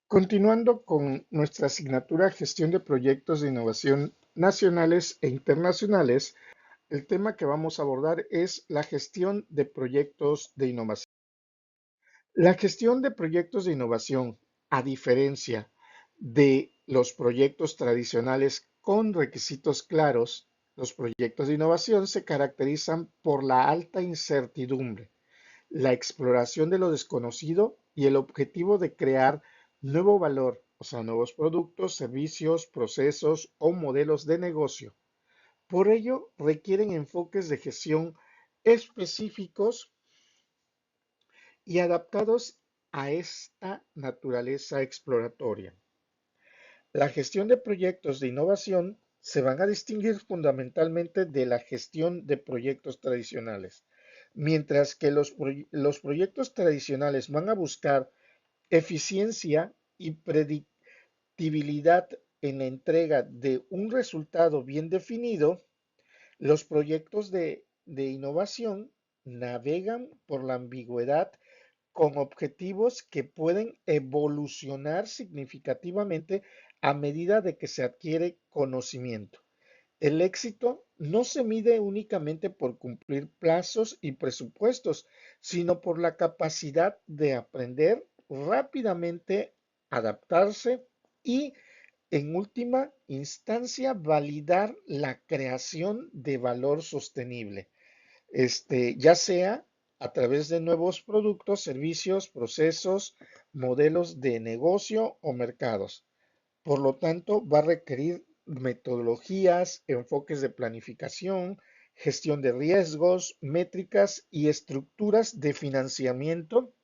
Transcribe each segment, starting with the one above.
Continuando con nuestra asignatura Gestión de Proyectos de Innovación Nacionales e Internacionales, el tema que vamos a abordar es la gestión de proyectos de innovación. La gestión de proyectos de innovación, a diferencia de los proyectos tradicionales con requisitos claros, los proyectos de innovación se caracterizan por la alta incertidumbre, la exploración de lo desconocido y el objetivo de crear nuevo valor, o sea, nuevos productos, servicios, procesos o modelos de negocio. Por ello, requieren enfoques de gestión específicos y adaptados a esta naturaleza exploratoria. La gestión de proyectos de innovación se van a distinguir fundamentalmente de la gestión de proyectos tradicionales. Mientras que los proyectos tradicionales van a buscar eficiencia y predictibilidad en la entrega de un resultado bien definido, los proyectos de innovación navegan por la ambigüedad con objetivos que pueden evolucionar significativamente a medida de que se adquiere conocimiento. El éxito no se mide únicamente por cumplir plazos y presupuestos, sino por la capacidad de aprender rápidamente, adaptarse y, en última instancia, validar la creación de valor sostenible, ya sea a través de nuevos productos, servicios, procesos, modelos de negocio o mercados. Por lo tanto, va a requerir metodologías, enfoques de planificación, gestión de riesgos, métricas y estructuras de financiamiento,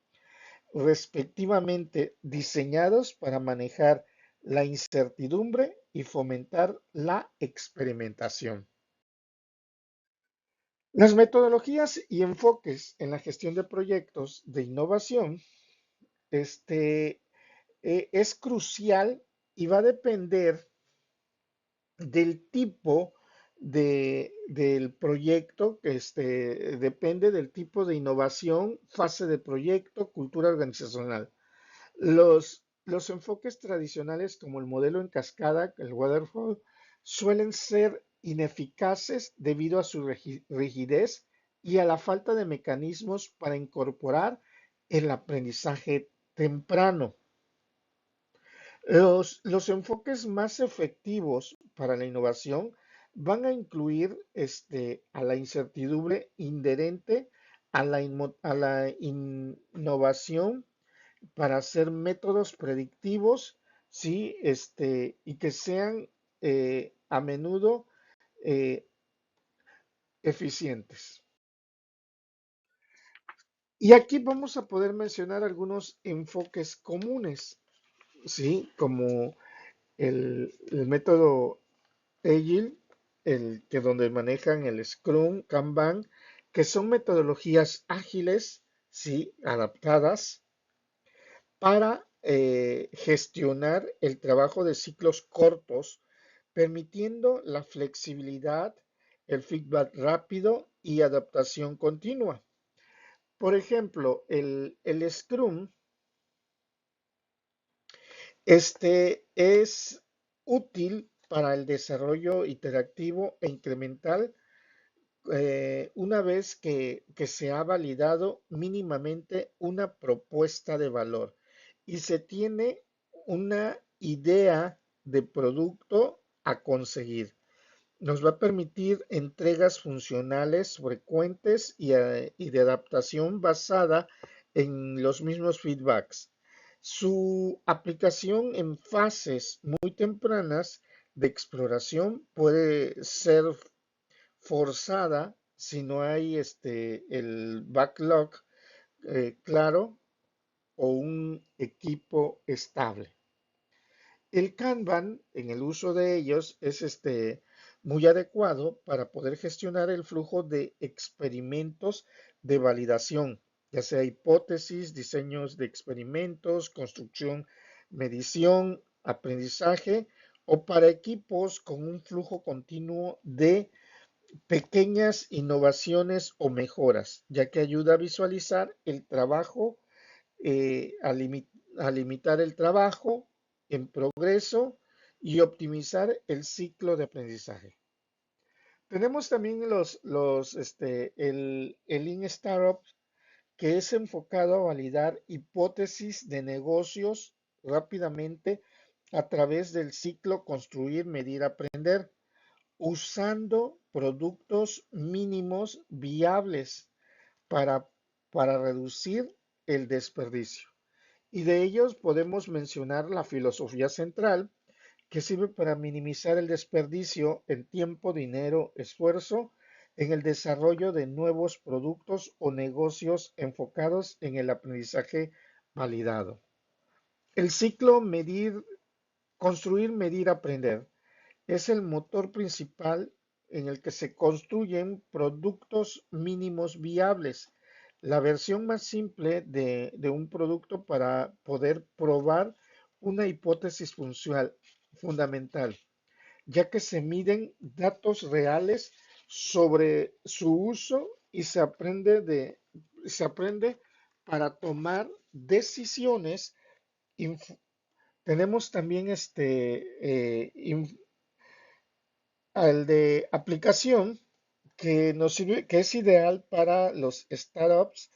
respectivamente diseñados para manejar la incertidumbre y fomentar la experimentación. Las metodologías y enfoques en la gestión de proyectos de innovación, es crucial y va a depender del tipo del proyecto, que depende del tipo de innovación, fase de proyecto, cultura organizacional. Los enfoques tradicionales como el modelo en cascada, el waterfall, suelen ser ineficaces debido a su rigidez y a la falta de mecanismos para incorporar el aprendizaje temprano. Los enfoques más efectivos para la innovación van a incluir a la incertidumbre inherente a la innovación para hacer métodos predictivos, ¿sí? Y que sean a menudo eh, eficientes. Y aquí vamos a poder mencionar algunos enfoques comunes, ¿sí? Como el método Agile, el que donde manejan el Scrum, Kanban, que son metodologías ágiles, sí, adaptadas para gestionar el trabajo de ciclos cortos, permitiendo la flexibilidad, el feedback rápido y adaptación continua. Por ejemplo, el Scrum, es útil para el desarrollo iterativo e incremental una vez que se ha validado mínimamente una propuesta de valor y se tiene una idea de producto a conseguir. Nos va a permitir entregas funcionales frecuentes y de adaptación basada en los mismos feedbacks. Su aplicación en fases muy tempranas de exploración puede ser forzada si no hay el backlog claro o un equipo estable. El Kanban, en el uso de ellos, es muy adecuado para poder gestionar el flujo de experimentos de validación, ya sea hipótesis, diseños de experimentos, construcción, medición, aprendizaje, o para equipos con un flujo continuo de pequeñas innovaciones o mejoras, ya que ayuda a visualizar el trabajo a limitar el trabajo en progreso y optimizar el ciclo de aprendizaje. Tenemos también el Lean Startup, que es enfocado a validar hipótesis de negocios rápidamente a través del ciclo construir, medir, aprender, usando productos mínimos viables para, para reducir el desperdicio. Y de ellos podemos mencionar la filosofía central, que sirve para minimizar el desperdicio en tiempo, dinero, esfuerzo en el desarrollo de nuevos productos o negocios enfocados en el aprendizaje validado. El ciclo medir, construir, medir, aprender es el motor principal en el que se construyen productos mínimos viables, la versión más simple de un producto para poder probar una hipótesis funcional, fundamental, ya que se miden datos reales sobre su uso y se aprende para tomar decisiones. Tenemos también al de aplicación que nos sirve, que es ideal para los startups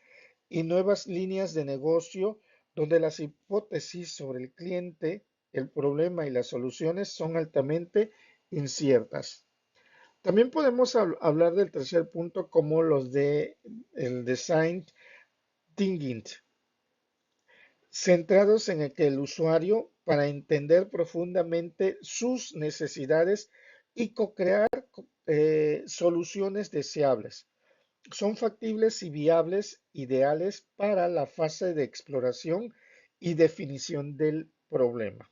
y nuevas líneas de negocio donde las hipótesis sobre el cliente, el problema y las soluciones son altamente inciertas. También podemos hablar del tercer punto como los de el design thinking, centrados en el que el usuario para entender profundamente sus necesidades y co-crear soluciones deseables. Son factibles y viables, ideales para la fase de exploración y definición del problema.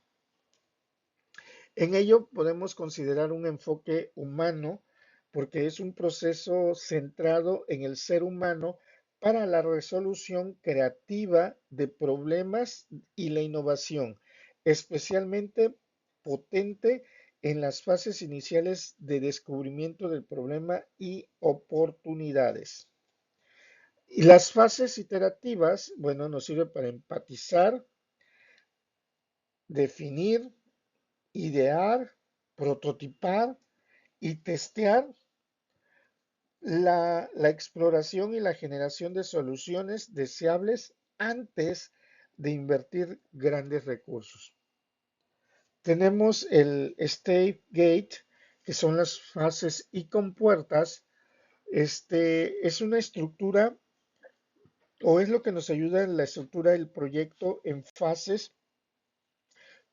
En ello podemos considerar un enfoque humano porque es un proceso centrado en el ser humano para la resolución creativa de problemas y la innovación, especialmente potente en las fases iniciales de descubrimiento del problema y oportunidades. Y las fases iterativas, bueno, nos sirve para empatizar, definir, idear, prototipar y testear la exploración y la generación de soluciones deseables antes de invertir grandes recursos. Tenemos el State Gate, que son las fases y compuertas. Es una estructura o es lo que nos ayuda en la estructura del proyecto en fases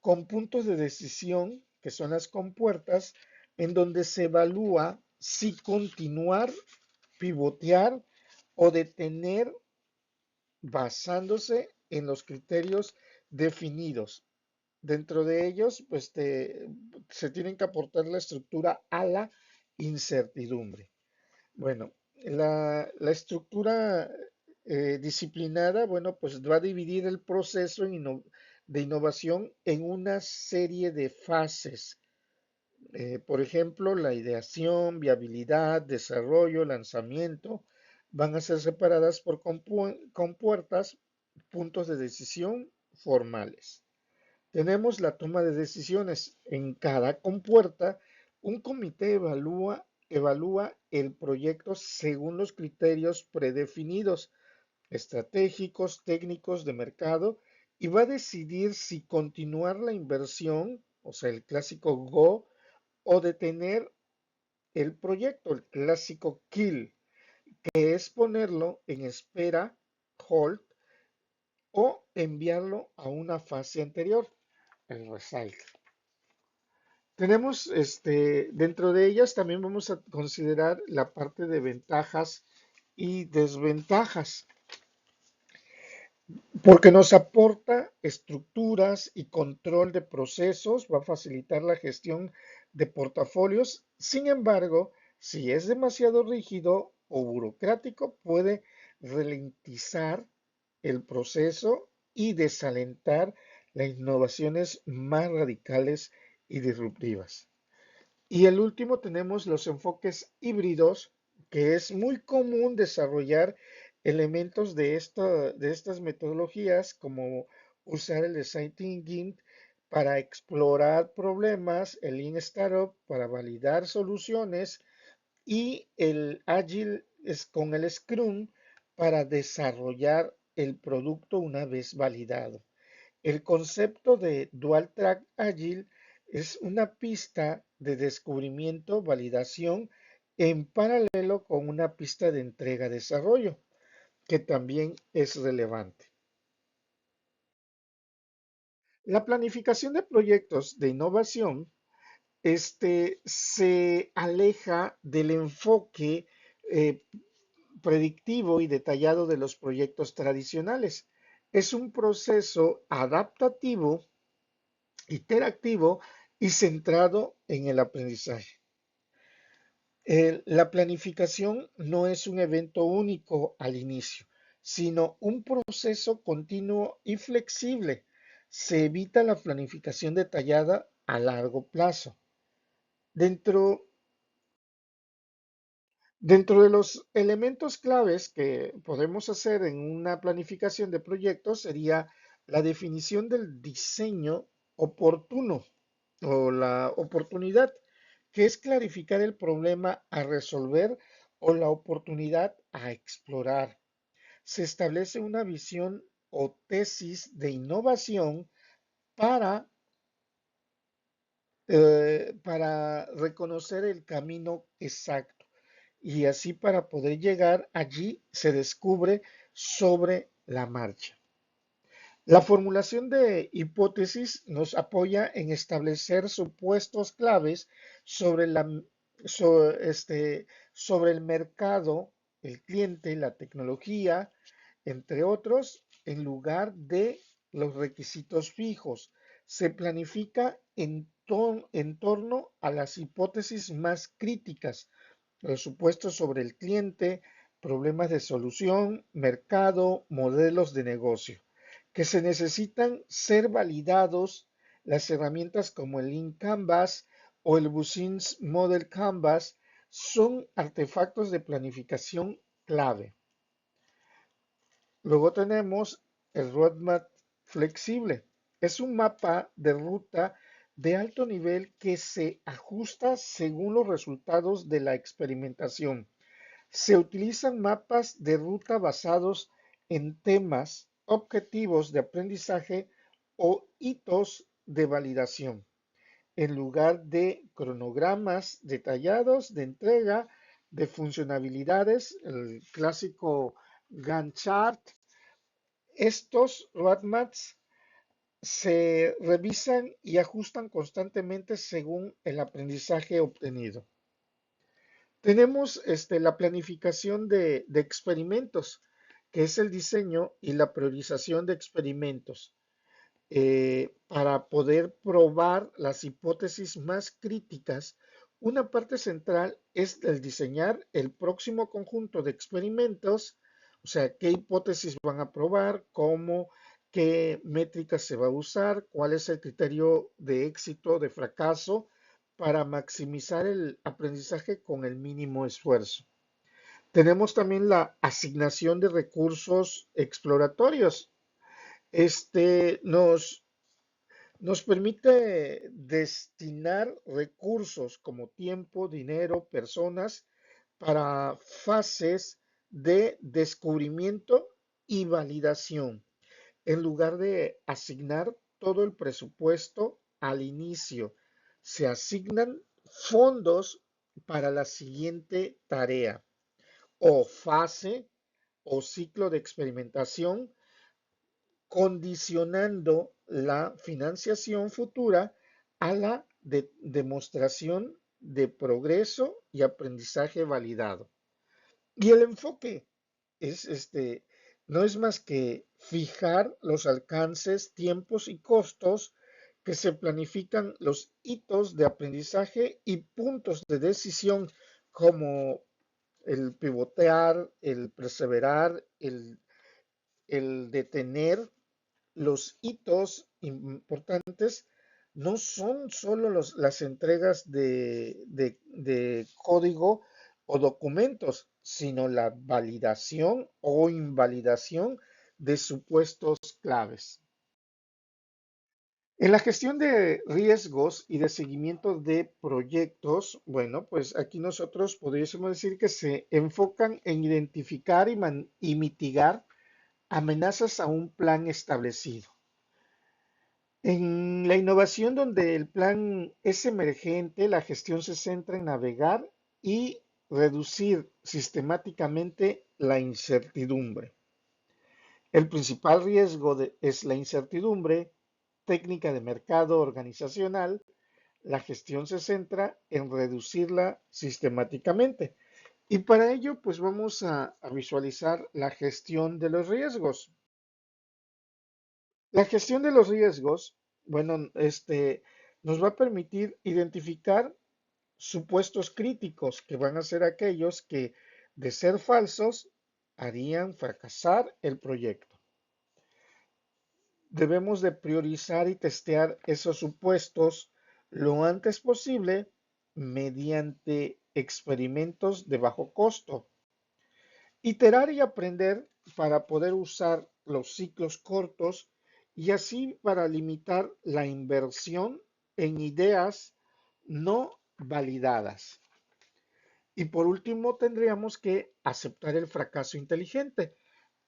con puntos de decisión, que son las compuertas, en donde se evalúa si continuar, pivotear o detener basándose en los criterios definidos. Dentro de ellos, se tienen que aportar la estructura a la incertidumbre. Bueno, la estructura disciplinada, bueno, pues va a dividir el proceso de innovación en una serie de fases. Por ejemplo, la ideación, viabilidad, desarrollo, lanzamiento, van a ser separadas por compuertas, puntos de decisión formales. Tenemos la toma de decisiones. En cada compuerta, un comité evalúa el proyecto según los criterios predefinidos, estratégicos, técnicos, de mercado, y va a decidir si continuar la inversión, o sea, el clásico go, o detener el proyecto, el clásico kill, que es ponerlo en espera, hold, o enviarlo a una fase anterior, el recycle. Tenemos, dentro de ellas también vamos a considerar la parte de ventajas y desventajas, porque nos aporta estructuras y control de procesos, va a facilitar la gestión de portafolios. Sin embargo, si es demasiado rígido o burocrático, puede ralentizar el proceso y desalentar las innovaciones más radicales y disruptivas. Y el último tenemos los enfoques híbridos, que es muy común desarrollar elementos de estas metodologías como usar el Design Thinking para explorar problemas, el Lean Startup para validar soluciones y el Agile es con el Scrum para desarrollar el producto una vez validado. El concepto de Dual Track Agile es una pista de descubrimiento, validación en paralelo con una pista de entrega-desarrollo, que también es relevante. La planificación de proyectos de innovación se aleja del enfoque eh, predictivo y detallado de los proyectos tradicionales. Es un proceso adaptativo, interactivo y centrado en el aprendizaje. La planificación no es un evento único al inicio, sino un proceso continuo y flexible. Se evita la planificación detallada a largo plazo. Dentro, dentro de los elementos claves que podemos hacer en una planificación de proyectos sería la definición del diseño oportuno o la oportunidad, que es clarificar el problema a resolver o la oportunidad a explorar. Se establece una visión o tesis de innovación para, para reconocer el camino exacto y así para poder llegar allí se descubre sobre la marcha. La formulación de hipótesis nos apoya en establecer supuestos claves sobre, sobre el mercado, el cliente, la tecnología, entre otros, en lugar de los requisitos fijos. Se planifica en torno a las hipótesis más críticas, los supuestos sobre el cliente, problemas de solución, mercado, modelos de negocio, que se necesitan ser validados. Las herramientas como el Lean Canvas o el Business Model Canvas son artefactos de planificación clave. Luego tenemos el Roadmap flexible. Es un mapa de ruta de alto nivel que se ajusta según los resultados de la experimentación. Se utilizan mapas de ruta basados en temas, objetivos de aprendizaje o hitos de validación, en lugar de cronogramas detallados de entrega de funcionalidades, el clásico Gantt chart. Estos roadmaps se revisan y ajustan constantemente según el aprendizaje obtenido. Tenemos la planificación de experimentos, que es el diseño y la priorización de experimentos para poder probar las hipótesis más críticas. Una parte central es el diseñar el próximo conjunto de experimentos, o sea, qué hipótesis van a probar, cómo, qué métricas se va a usar, cuál es el criterio de éxito, de fracaso, para maximizar el aprendizaje con el mínimo esfuerzo. Tenemos también la asignación de recursos exploratorios. Nos permite destinar recursos como tiempo, dinero, personas para fases de descubrimiento y validación, en lugar de asignar todo el presupuesto al inicio. Se asignan fondos para la siguiente tarea o fase o ciclo de experimentación, condicionando la financiación futura a la demostración de progreso y aprendizaje validado. Y el enfoque es no es más que fijar los alcances, tiempos y costos que se planifican los hitos de aprendizaje y puntos de decisión como el pivotear, el perseverar, el detener. Los hitos importantes no son solo las entregas de código o documentos, sino la validación o invalidación de supuestos claves. En la gestión de riesgos y de seguimiento de proyectos, bueno, pues aquí nosotros podríamos decir que se enfocan en identificar y mitigar amenazas a un plan establecido. En la innovación donde el plan es emergente, la gestión se centra en navegar y reducir sistemáticamente la incertidumbre. El principal es la incertidumbre técnica de mercado organizacional. La gestión se centra en reducirla sistemáticamente. Y para ello, pues vamos a visualizar la gestión de los riesgos. La gestión de los riesgos, bueno, nos va a permitir identificar supuestos críticos que van a ser aquellos que, de ser falsos, harían fracasar el proyecto. Debemos de priorizar y testear esos supuestos lo antes posible mediante experimentos de bajo costo. Iterar y aprender para poder usar los ciclos cortos y así para limitar la inversión en ideas no validadas. Y por último, tendríamos que aceptar el fracaso inteligente,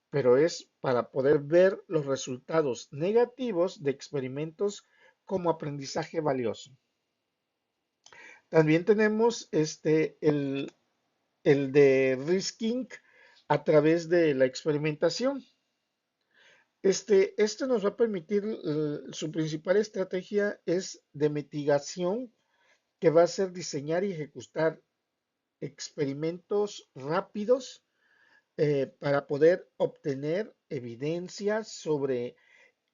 pero es para poder ver los resultados negativos de experimentos como aprendizaje valioso. También tenemos el de risking a través de la experimentación. Este nos va a permitir, su principal estrategia es de mitigación, que va a ser diseñar y ejecutar experimentos rápidos para poder obtener evidencia sobre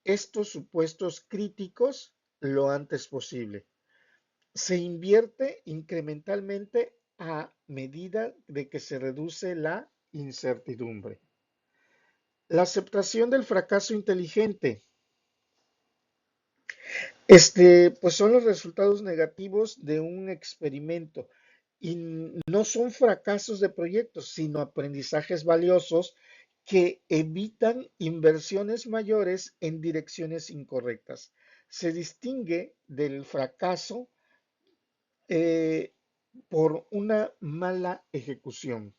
estos supuestos críticos lo antes posible. Se invierte incrementalmente a medida de que se reduce la incertidumbre. La aceptación del fracaso inteligente. Pues son los resultados negativos de un experimento y no son fracasos de proyectos, sino aprendizajes valiosos que evitan inversiones mayores en direcciones incorrectas. Se distingue del fracaso eh, por una mala ejecución.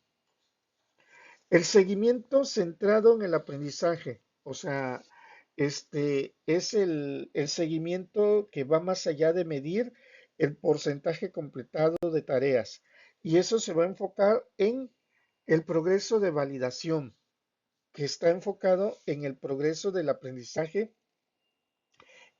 El seguimiento centrado en el aprendizaje, o sea, es el seguimiento que va más allá de medir el porcentaje completado de tareas. Y eso se va a enfocar en el progreso de validación, que está enfocado en el progreso del aprendizaje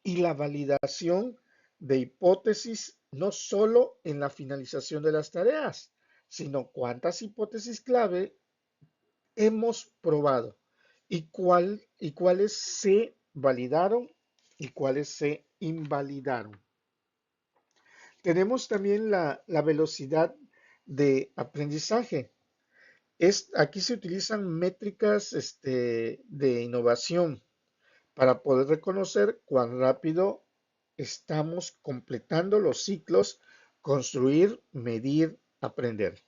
y la validación de hipótesis, no solo en la finalización de las tareas, sino cuántas hipótesis clave hemos probado y cuáles se validaron y cuáles se invalidaron. Tenemos también la velocidad de aprendizaje. Aquí se utilizan métricas de innovación para poder reconocer cuán rápido estamos completando los ciclos, construir, medir, aprender.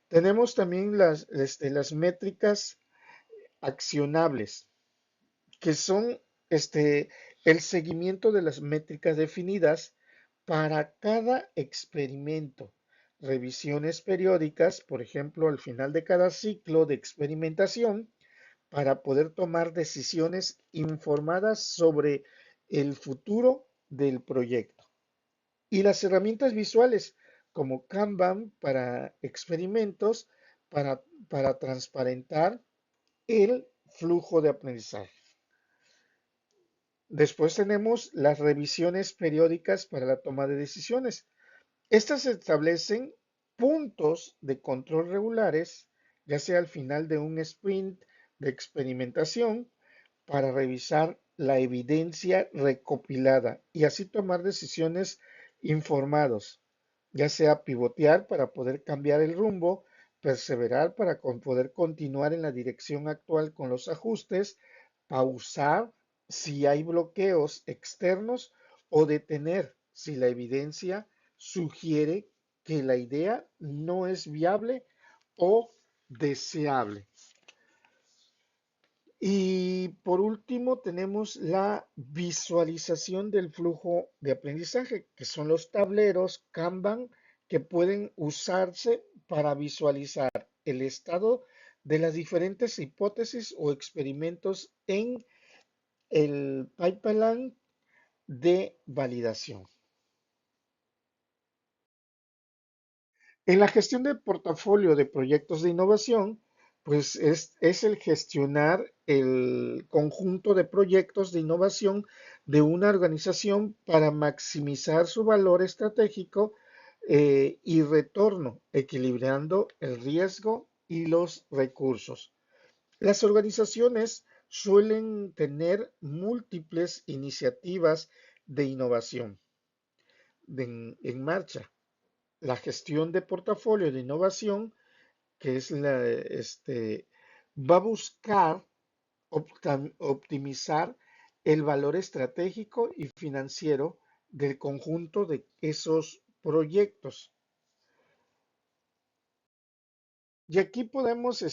Tenemos también las métricas accionables, que son el seguimiento de las métricas definidas para cada experimento. Revisiones periódicas, por ejemplo, al final de cada ciclo de experimentación, para poder tomar decisiones informadas sobre el futuro del proyecto. Y las herramientas visuales como Kanban para experimentos, para, para transparentar el flujo de aprendizaje. Después tenemos las revisiones periódicas para la toma de decisiones. Estas establecen puntos de control regulares, ya sea al final de un sprint de experimentación, para revisar la evidencia recopilada y así tomar decisiones informados, ya sea pivotear para poder cambiar el rumbo, perseverar para poder continuar en la dirección actual con los ajustes, pausar si hay bloqueos externos o detener si la evidencia sugiere que la idea no es viable o deseable. Y por último, tenemos la visualización del flujo de aprendizaje, que son los tableros Kanban que pueden usarse para visualizar el estado de las diferentes hipótesis o experimentos en el pipeline de validación. En la gestión de portafolio de proyectos de innovación, pues es el gestionar el conjunto de proyectos de innovación de una organización para maximizar su valor estratégico y retorno, equilibrando el riesgo y los recursos. Las organizaciones suelen tener múltiples iniciativas de innovación en marcha. La gestión de portafolio de innovación, que es va a buscar optimizar el valor estratégico y financiero del conjunto de esos proyectos. Y aquí podemos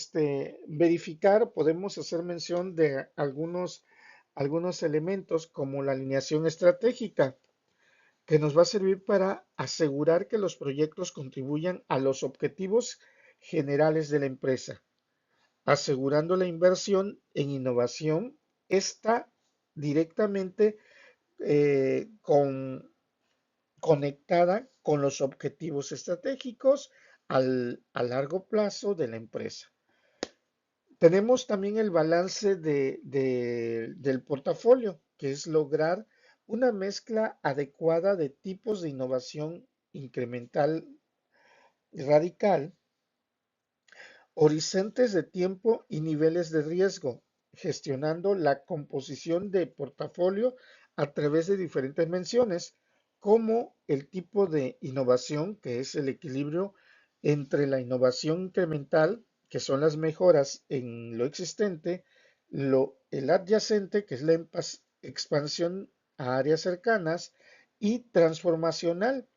verificar, podemos hacer mención de algunos elementos como la alineación estratégica, que nos va a servir para asegurar que los proyectos contribuyan a los objetivos generales de la empresa, asegurando la inversión en innovación está directamente conectada con los objetivos estratégicos a largo plazo de la empresa. Tenemos también el balance del portafolio, que es lograr una mezcla adecuada de tipos de innovación incremental y radical, horizontes de tiempo y niveles de riesgo, gestionando la composición de portafolio a través de diferentes menciones, como el tipo de innovación, que es el equilibrio entre la innovación incremental, que son las mejoras en lo existente, el adyacente, que es la expansión a áreas cercanas, y transformacional,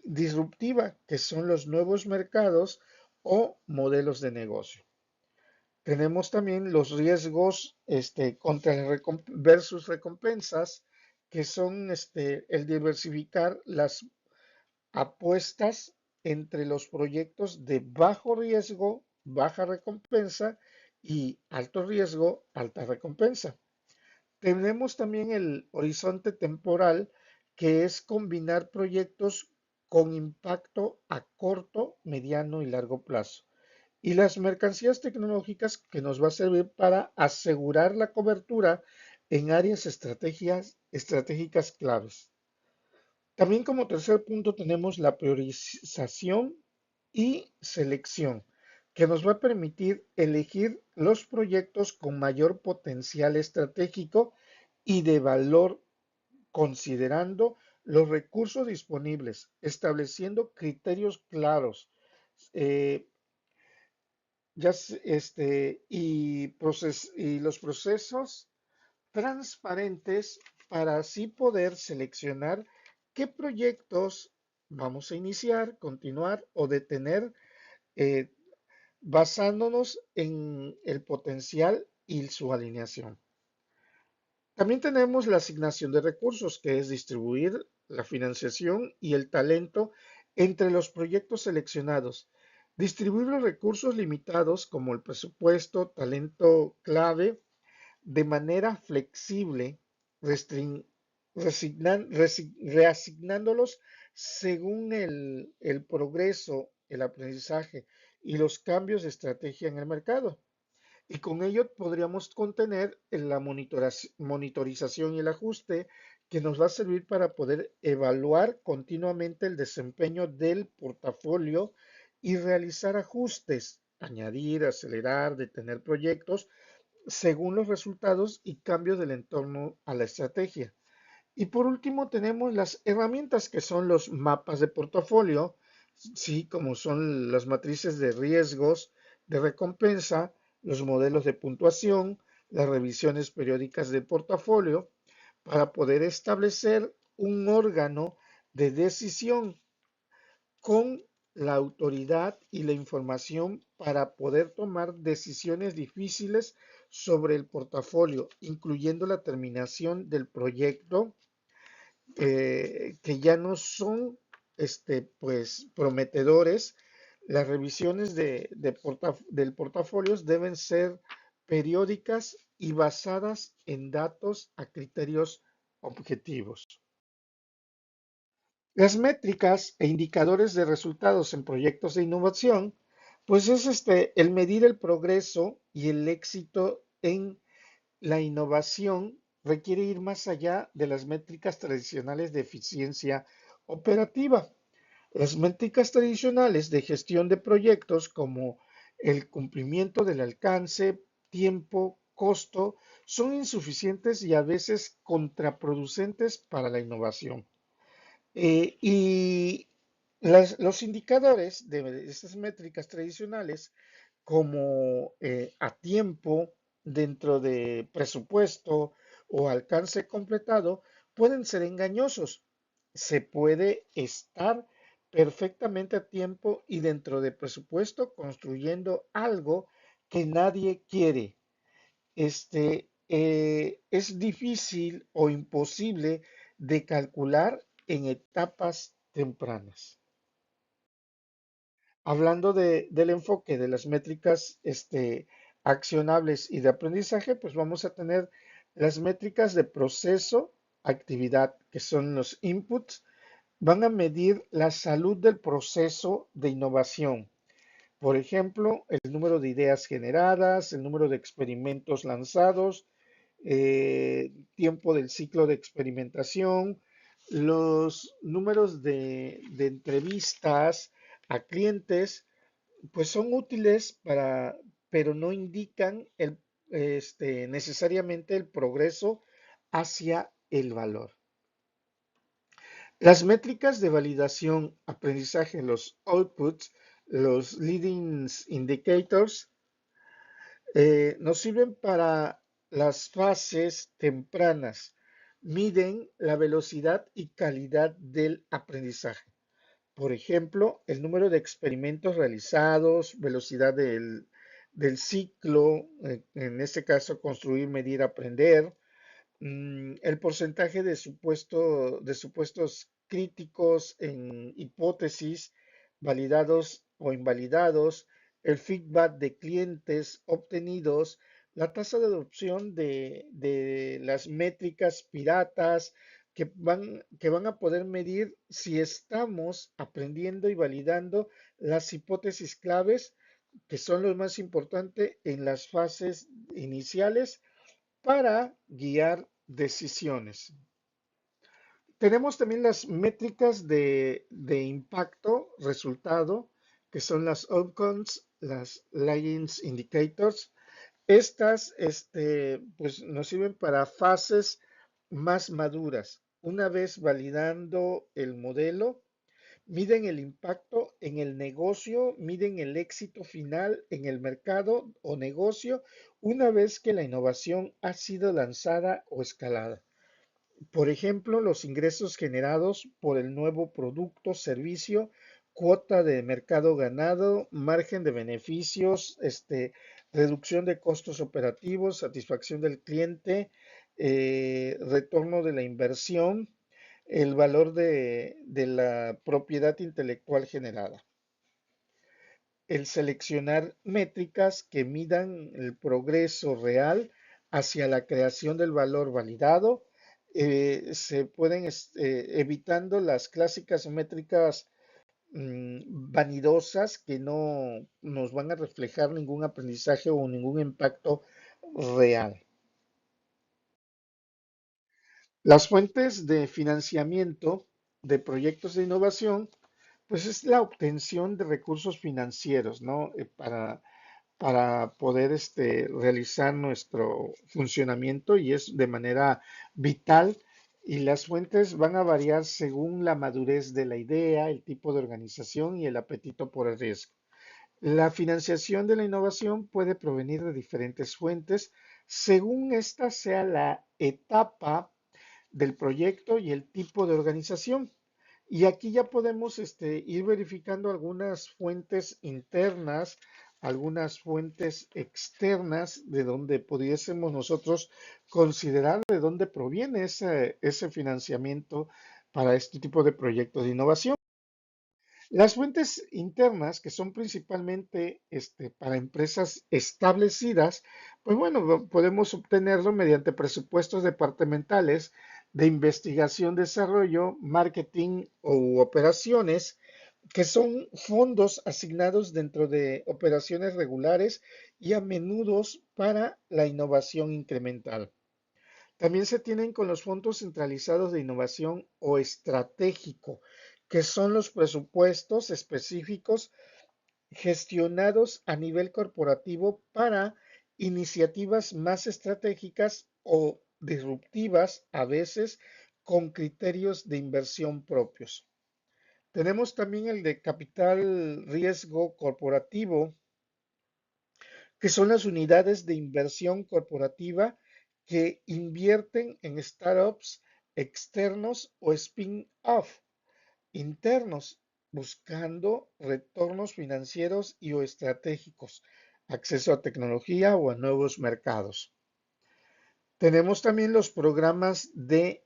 disruptiva, que son los nuevos mercados o modelos de negocio. Tenemos también los riesgos contra versus recompensas, que son el diversificar las apuestas entre los proyectos de bajo riesgo, baja recompensa y alto riesgo, alta recompensa. Tenemos también el horizonte temporal, que es combinar proyectos con impacto a corto, mediano y largo plazo. Y las mercancías tecnológicas, que nos va a servir para asegurar la cobertura en áreas estratégicas claves. También como tercer punto tenemos la priorización y selección, que nos va a permitir elegir los proyectos con mayor potencial estratégico y de valor, considerando los recursos disponibles, estableciendo criterios claros eh, y los procesos transparentes para así poder seleccionar qué proyectos vamos a iniciar, continuar o detener, eh, basándonos en el potencial y su alineación. También tenemos la asignación de recursos, que es distribuir la financiación y el talento entre los proyectos seleccionados. Distribuir los recursos limitados como el presupuesto, talento clave, de manera flexible, reasignándolos según el progreso, el aprendizaje y los cambios de estrategia en el mercado. Y con ello podríamos contener la monitorización y el ajuste, que nos va a servir para poder evaluar continuamente el desempeño del portafolio y realizar ajustes, añadir, acelerar, detener proyectos según los resultados y cambios del entorno a la estrategia. Y por último tenemos las herramientas, que son los mapas de portafolio, sí, como son las matrices de riesgos, de recompensa, los modelos de puntuación, las revisiones periódicas de portafolio, para poder establecer un órgano de decisión con la autoridad y la información para poder tomar decisiones difíciles sobre el portafolio, incluyendo la terminación del proyecto, que ya no son pues, prometedores. Las revisiones del portafolio deben ser periódicas y basadas en datos a criterios objetivos. Las métricas e indicadores de resultados en proyectos de innovación, pues es el medir el progreso y el éxito en la innovación requiere ir más allá de las métricas tradicionales de eficiencia operativa. Las métricas tradicionales de gestión de proyectos como el cumplimiento del alcance, tiempo, costo, son insuficientes y a veces contraproducentes para la innovación. Y los indicadores de estas métricas tradicionales, como a tiempo, dentro de presupuesto o alcance completado, pueden ser engañosos. Se puede estar perfectamente a tiempo y dentro de presupuesto construyendo algo que nadie quiere. Es difícil o imposible de calcular en etapas tempranas. Hablando del enfoque de las métricas accionables y de aprendizaje, pues vamos a tener las métricas de proceso, actividad, que son los inputs, van a medir la salud del proceso de innovación. Por ejemplo, el número de ideas generadas, el número de experimentos lanzados, tiempo del ciclo de experimentación, los números de entrevistas a clientes, pues son útiles pero no indican necesariamente el progreso hacia el valor. Las métricas de validación, aprendizaje, los outputs, los leading indicators, nos sirven para las fases tempranas. Miden la velocidad y calidad del aprendizaje. Por ejemplo, el número de experimentos realizados, velocidad del ciclo, en este caso construir, medir, aprender, el porcentaje de supuestos críticos en hipótesis validados o invalidados, el feedback de clientes obtenidos, la tasa de adopción de las métricas piratas que van a poder medir si estamos aprendiendo y validando las hipótesis claves, que son lo más importante en las fases iniciales para guiar decisiones. Tenemos también las métricas de impacto, resultado, que son las outcomes, las lagging indicators. Estas pues, nos sirven para fases más maduras. Una vez validando el modelo, miden el impacto en el negocio, miden el éxito final en el mercado o negocio una vez que la innovación ha sido lanzada o escalada. Por ejemplo, los ingresos generados por el nuevo producto, servicio, cuota de mercado ganado, margen de beneficios, reducción de costos operativos, satisfacción del cliente, retorno de la inversión, el valor de la propiedad intelectual generada. El seleccionar métricas que midan el progreso real hacia la creación del valor validado, se pueden evitando las clásicas métricas vanidosas que no nos van a reflejar ningún aprendizaje o ningún impacto real. Las fuentes de financiamiento de proyectos de innovación, pues es la obtención de recursos financieros, ¿no? Para poder realizar nuestro funcionamiento y es de manera vital y las fuentes van a variar según la madurez de la idea, el tipo de organización y el apetito por el riesgo. La financiación de la innovación puede provenir de diferentes fuentes según esta sea la etapa del proyecto y el tipo de organización. Y aquí ya podemos ir verificando algunas fuentes internas, algunas fuentes externas de donde pudiésemos nosotros considerar de dónde proviene ese financiamiento para este tipo de proyectos de innovación. Las fuentes internas, que son principalmente para empresas establecidas, pues bueno, podemos obtenerlo mediante presupuestos departamentales de investigación, desarrollo, marketing o operaciones, que son fondos asignados dentro de operaciones regulares y a menudo para la innovación incremental. También se tienen con los fondos centralizados de innovación o estratégico, que son los presupuestos específicos gestionados a nivel corporativo para iniciativas más estratégicas o disruptivas, a veces con criterios de inversión propios. Tenemos también el de capital riesgo corporativo, que son las unidades de inversión corporativa que invierten en startups externos o spin-off internos, buscando retornos financieros y o estratégicos, acceso a tecnología o a nuevos mercados. Tenemos también los programas de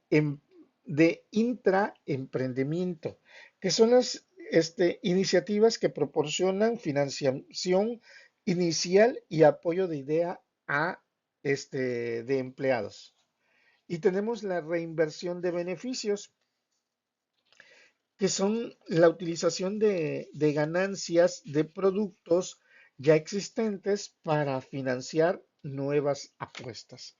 intraemprendimiento, que son las iniciativas que proporcionan financiación inicial y apoyo de idea de empleados. Y tenemos la reinversión de beneficios, que son la utilización de ganancias de productos ya existentes para financiar nuevas apuestas.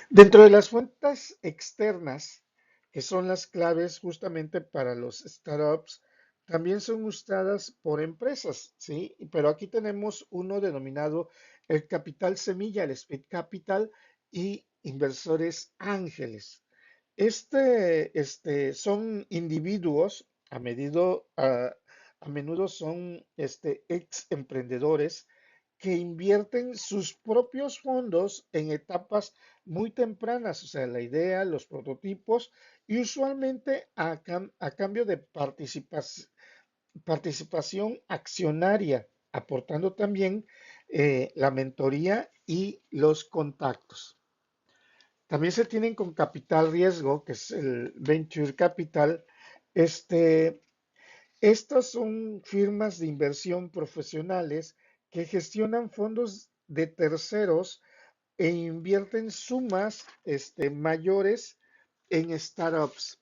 Dentro de las fuentes externas, que son las claves justamente para los startups, también son usadas por empresas, ¿sí? Pero aquí tenemos uno denominado el capital semilla, el seed capital, y inversores ángeles. Son individuos, a menudo son ex emprendedores que invierten sus propios fondos en etapas muy tempranas, o sea, la idea, los prototipos, y usualmente a cambio de participación accionaria, aportando también la mentoría y los contactos. También se tienen con capital riesgo, que es el venture capital. Este, Estas son firmas de inversión profesionales que gestionan fondos de terceros e invierten sumas mayores en startups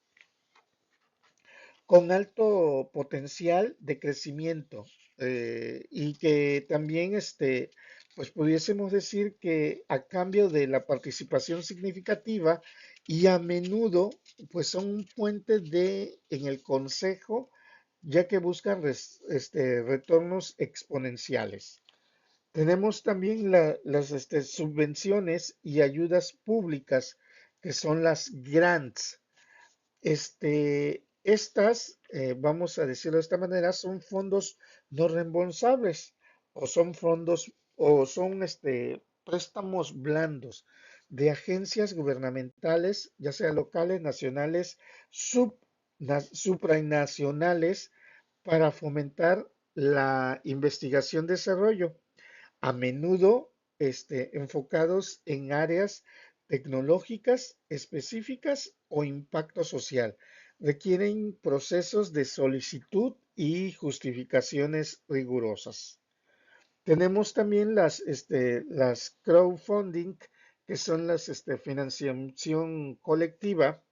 con alto potencial de crecimiento, y que también pues pudiésemos decir que a cambio de la participación significativa y a menudo pues son un puente en el consejo, ya que buscan retornos exponenciales. Tenemos también las subvenciones y ayudas públicas, que son las grants. Vamos a decirlo de esta manera, son fondos no reembolsables o son fondos o son préstamos blandos de agencias gubernamentales, ya sea locales, nacionales, supranacionales, para fomentar la investigación y desarrollo, a menudo enfocados en áreas tecnológicas específicas o impacto social. Requieren procesos de solicitud y justificaciones rigurosas. Tenemos también las crowdfunding, que son las financiación colectiva,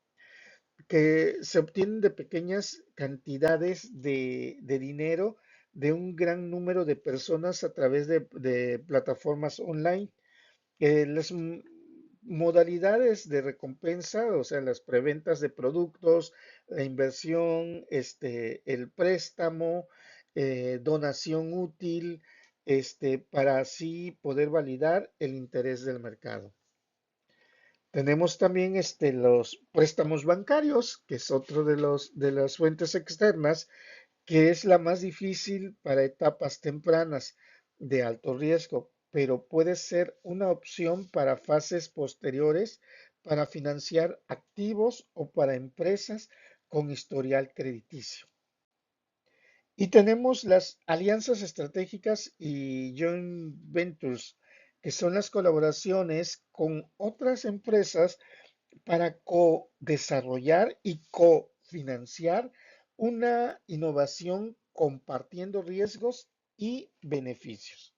que se obtienen de pequeñas cantidades de dinero de un gran número de personas a través de plataformas online. Las modalidades de recompensa, o sea, las preventas de productos, la inversión, el préstamo, donación útil, para así poder validar el interés del mercado. Tenemos también los préstamos bancarios, que es otro de las fuentes externas, que es la más difícil para etapas tempranas de alto riesgo, pero puede ser una opción para fases posteriores para financiar activos o para empresas con historial crediticio. Y tenemos las alianzas estratégicas y joint ventures, que son las colaboraciones con otras empresas para co-desarrollar y cofinanciar una innovación compartiendo riesgos y beneficios.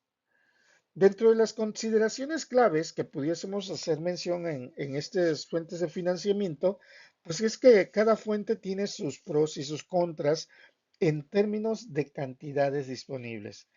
Dentro de las consideraciones claves que pudiésemos hacer mención en estas fuentes de financiamiento, pues es que cada fuente tiene sus pros y sus contras en términos de cantidades disponibles,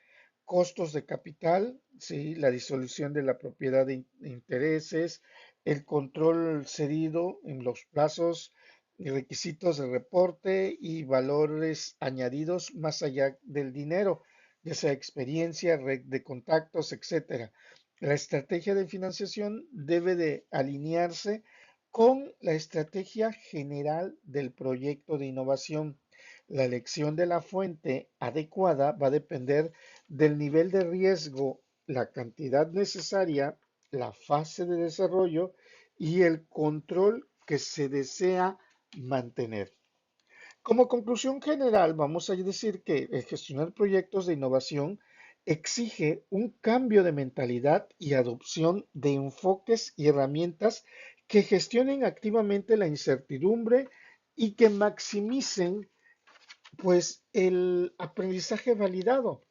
costos de capital, ¿sí? La disolución de la propiedad de intereses, el control cedido en los plazos y requisitos de reporte y valores añadidos más allá del dinero, ya sea experiencia, red de contactos, etcétera. La estrategia de financiación debe de alinearse con la estrategia general del proyecto de innovación. La elección de la fuente adecuada va a depender del nivel de riesgo, la cantidad necesaria, la fase de desarrollo y el control que se desea mantener. Como conclusión general, vamos a decir que el gestionar proyectos de innovación exige un cambio de mentalidad y adopción de enfoques y herramientas que gestionen activamente la incertidumbre y que maximicen pues el aprendizaje validado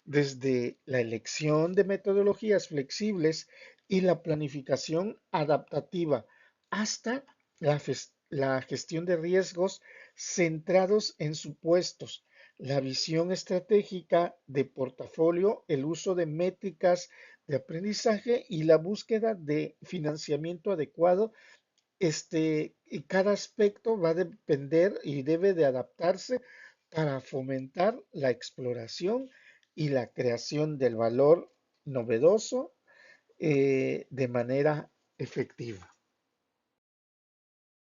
desde la elección de metodologías flexibles y la planificación adaptativa hasta la gestión de riesgos centrados en supuestos, la visión estratégica de portafolio, el uso de métricas de aprendizaje y la búsqueda de financiamiento adecuado. Y cada aspecto va a depender y debe de adaptarse para fomentar la exploración y la creación del valor novedoso de manera efectiva.